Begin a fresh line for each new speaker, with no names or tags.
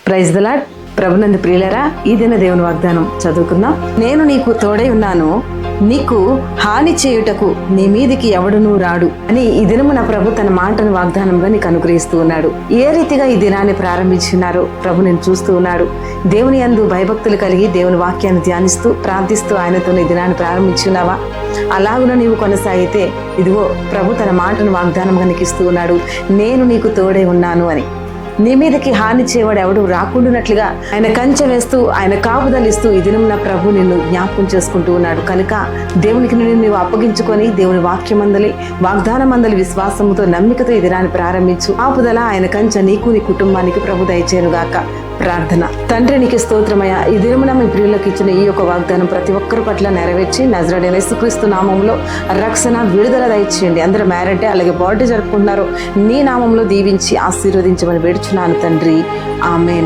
Praise the lord. ప్రభునందు ప్రియులరా, ఈ దిన దేవుని వాగ్దానం చదువుకుందాం. నేను నీకు తోడై ఉన్నాను, నీకు హాని చేయుటకు నీ మీదికి ఎవడునూ రాడు అని ఈ దినము నా ప్రభు తన మాటను వాగ్దానంగా నీకు అనుగ్రహిస్తూ ఉన్నాడు. ఏ రీతిగా ఈ దినాన్ని ప్రారంభించున్నారో ప్రభు నేను చూస్తూ ఉన్నాడు. దేవుని యందు భయభక్తులు కలిగి దేవుని వాక్యాన్ని ధ్యానిస్తూ ప్రార్థిస్తూ ఆయనతో ఈ దినాన్ని ప్రారంభించున్నావా? అలాగున నీవు కొనసాగితే ఇదిగో ప్రభు తన మాటను వాగ్దానంగా నీకు ఇస్తూ ఉన్నాడు. నేను నీకు తోడై ఉన్నాను అని. నీ మీదకి హాని చేయవాడు ఎవడు రాకుండానట్లుగా ఆయన కంచె వేస్తూ ఆయన కాపుదలిస్తూ ఈ దినం నా ప్రభు నిన్ను జ్ఞాపకం చేసుకుంటూ ఉన్నాడు. కనుక దేవునికి నిన్ను నీవు అప్పగించుకొని దేవుని వాక్యమందలి వాగ్దానమందలి విశ్వాసముతో నమ్మికతో ఈ దినాన్ని ప్రారంభించు. కాపుదల ఆయన కంచె నీకు నీ కుటుంబానికి ప్రభు దయచేయుగాక. ప్రార్థన. తండ్రి నీకు స్తోత్రమయ్యా, ఈ దినమున మీ ప్రియులకు ఇచ్చిన ఈ యొక్క వాగ్దానం ప్రతి ఒక్కరి పట్ల నెరవేర్చి నజరేయుడైన యేసుక్రీస్తు నామంలో రక్షణ విడుదల దయచేయండి. అందరూ మ్యారేజ్ డే అలాగే బర్త్డే జరుపుకుంటున్నారు, నీ నామంలో దీవించి ఆశీర్వదించమని వేడుచున్నాను తండ్రి. ఆమేన్.